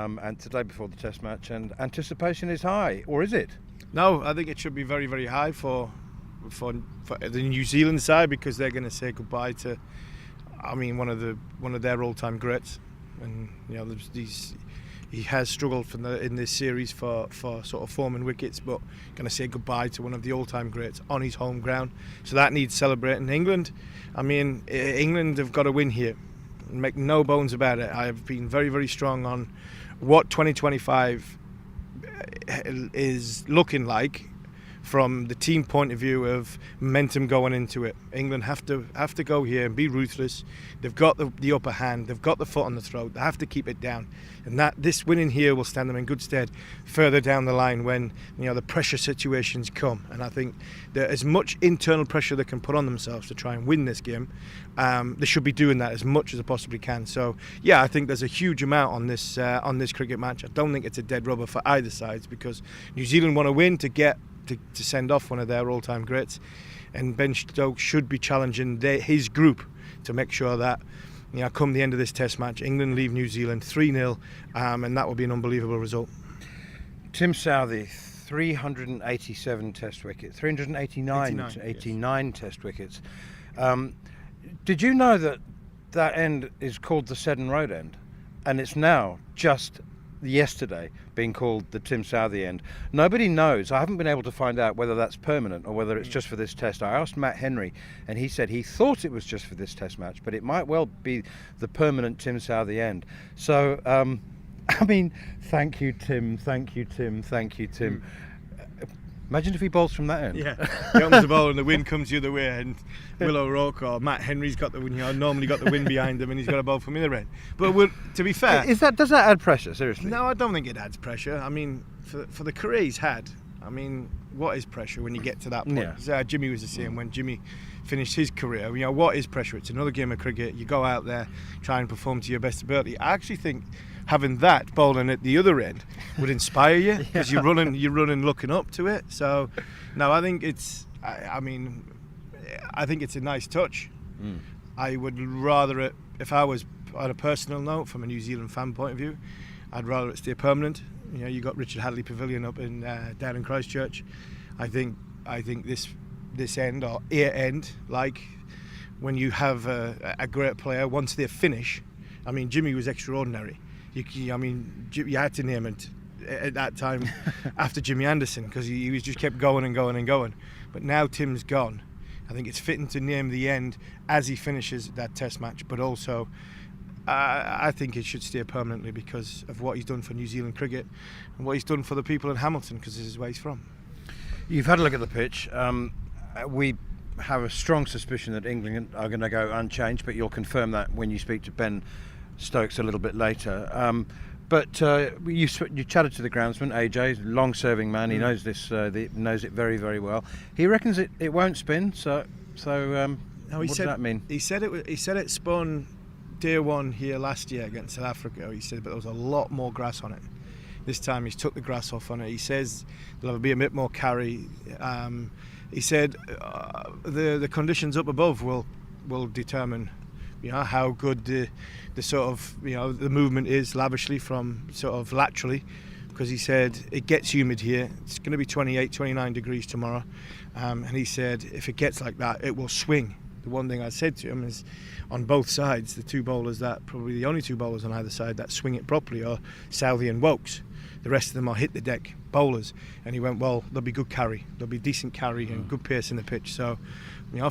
and today before the Test match, and anticipation is high, or is it? No, I think it should be very, very high for the New Zealand side, because they're going to say goodbye to, one of their all-time greats, and he has struggled in this series for sort of form and wickets, but going to say goodbye to one of the all-time greats on his home ground. So that needs celebrating. England have got to win here. Make no bones about it. I have been very, very strong on what 2025 is looking like from the team point of view of momentum going into it. England have to go here and be ruthless. They've got the upper hand. They've got the foot on the throat. They have to keep it down, and that this winning here will stand them in good stead further down the line when the pressure situations come. And I think that as much internal pressure they can put on themselves to try and win this game, they should be doing that as much as they possibly can. So yeah, I think there's a huge amount on this cricket match. I don't think it's a dead rubber for either sides, because New Zealand want to win to get to send off one of their all-time greats, and Ben Stokes should be challenging his group to make sure that come the end of this Test match, England leave New Zealand 3-0, and that will be an unbelievable result. Tim Southee, 387 Test wickets, 389 Test wickets. Did you know that end is called the Seddon Road end, and it's now just yesterday being called the Tim Southee end? Nobody knows. I haven't been able to find out whether that's permanent or whether it's just for this test. I asked Matt Henry, and he said he thought it was just for this Test match, but it might well be the permanent Tim Southee end. So thank you, Tim. Imagine if he bowls from that end. Yeah, he opens the ball and the wind comes the other way, and Will O'Rourke or Matt Henry's got normally got the wind behind him, and he's got a bowl from the other end. But to be fair, does that add pressure? Seriously? No, I don't think it adds pressure. For the career he's had, what is pressure when you get to that point? Yeah. Jimmy was the same when Jimmy finished his career. What is pressure? It's another game of cricket. You go out there, try and perform to your best ability. I actually think having that bowling at the other end would inspire you, because you're running looking up to it. So no, I think it's I think it's a nice touch. I would rather it, if I was on a personal note from a New Zealand fan point of view, I'd rather it stay permanent. You got Richard Hadley Pavilion up down in Christchurch. I think this end or ear end, like when you have a great player, once they finish, Jimmy was extraordinary. You had to name it at that time after Jimmy Anderson, because he was just kept going and going and going. But now Tim's gone. I think it's fitting to name the end as he finishes that Test match, but also I think it should stay permanently because of what he's done for New Zealand cricket and what he's done for the people in Hamilton, because this is where he's from. You've had a look at the pitch. We have a strong suspicion that England are going to go unchanged, but you'll confirm that when you speak to Ben Stokes a little bit later. But you chatted to the groundsman, AJ, long-serving man. He knows this. Knows it very, very well. He reckons it won't spin. So what does that mean? He said it spun day one here last year against South Africa. He said, but there was a lot more grass on it. This time he's took the grass off on it. He says there'll be a bit more carry. He said the conditions up above will determine how good the sort of the movement is lavishly from sort of laterally, because he said it gets humid here. It's going to be 28, 29 degrees tomorrow, and he said if it gets like that, it will swing. The one thing I said to him is, on both sides, the two bowlers that probably the only two bowlers on either side that swing it properly are Southee and Wokes. The rest of them are hit the deck bowlers. And he went, well, there'll be good carry, there'll be decent carry and good pace in the pitch. So,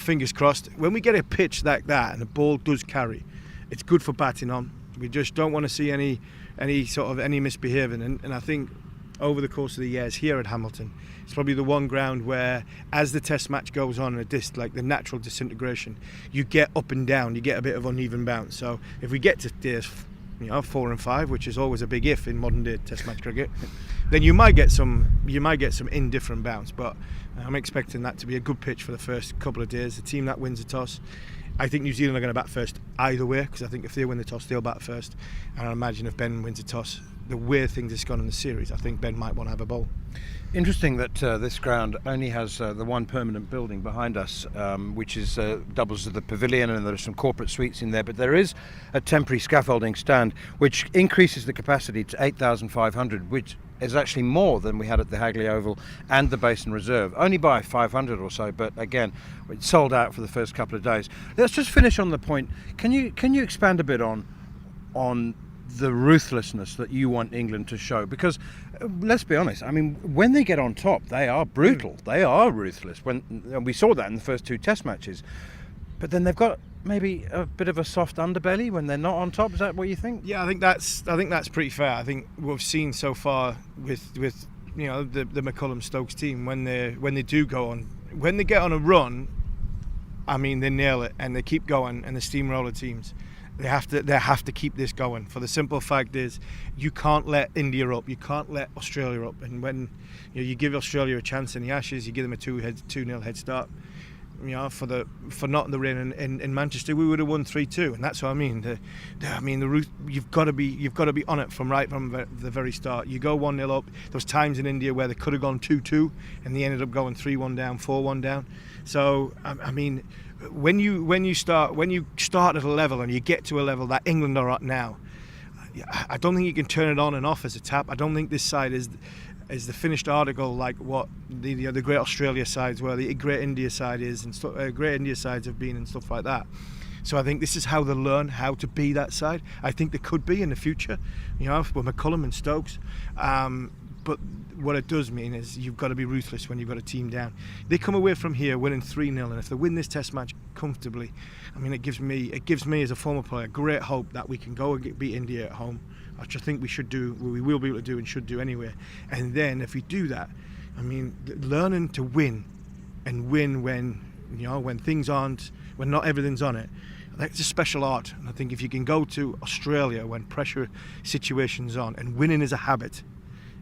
fingers crossed. When we get a pitch like that and the ball does carry, it's good for batting on. We just don't want to see any misbehaving. And I think over the course of the years here at Hamilton, it's probably the one ground where, as the Test match goes on, like the natural disintegration, you get up and down, you get a bit of uneven bounce. So if we get to days 4 and 5, which is always a big if in modern day Test match cricket, then you might get some indifferent bounce. But I'm expecting that to be a good pitch for the first couple of days. The team that wins the toss, I think New Zealand are going to bat first either way, because I think if they win the toss, they'll bat first. And I imagine if Ben wins the toss, the way things have gone in the series, I think Ben might want to have a bowl. Interesting that this ground only has the one permanent building behind us, which is doubles as the pavilion, and there are some corporate suites in there, but there is a temporary scaffolding stand which increases the capacity to 8,500, which is actually more than we had at the Hagley Oval and the Basin Reserve, only by 500 or so, but again, it sold out for the first couple of days. Let's just finish on the point. Can you expand a bit on the ruthlessness that you want England to show? Because let's be honest, I mean, when they get on top, they are brutal, they are ruthless. And we saw that in the first two test matches, but then they've got maybe a bit of a soft underbelly when they're not on top. Is that what you think? Yeah, I think that's pretty fair. I think what we've seen so far with you know the McCullum Stokes team, when they do go on, when they get on a run, I mean, they nail it and they keep going, and the steamroller teams, they have to keep this going. For the simple fact is, you can't let India up, you can't let Australia up, and when you give Australia a chance in the Ashes, you give them a 2-0 head start. For not the rain in Manchester, we would have won 3-2, and that's what I mean. You've got to be on it from the very start. You go 1-0 up. There was times in India where they could have gone 2-2, and they ended up going 3-1 down, 4-1 down. So I mean, when you start at a level and you get to a level that England are at now, I don't think you can turn it on and off as a tap. I don't think this side is the finished article like what the great Australia sides were, the great India side is, and great India sides have been, and stuff like that. So I think this is how they learn how to be that side. I think they could be in the future, with McCullum and Stokes. But what it does mean is you've got to be ruthless when you've got a team down. They come away from here winning 3-0, and if they win this Test match comfortably, I mean, it gives me as a former player great hope that we can go and beat India at home, which I think we should do. We will be able to do and should do anyway. And then if we do that, I mean, learning to win, and win when things aren't, when not everything's on it. That's a special art. And I think if you can go to Australia when pressure situations on, and winning is a habit,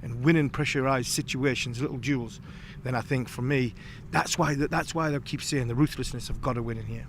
and winning pressurised situations, little duels, then I think for me, that's why they keep saying the ruthlessness have got to win in here.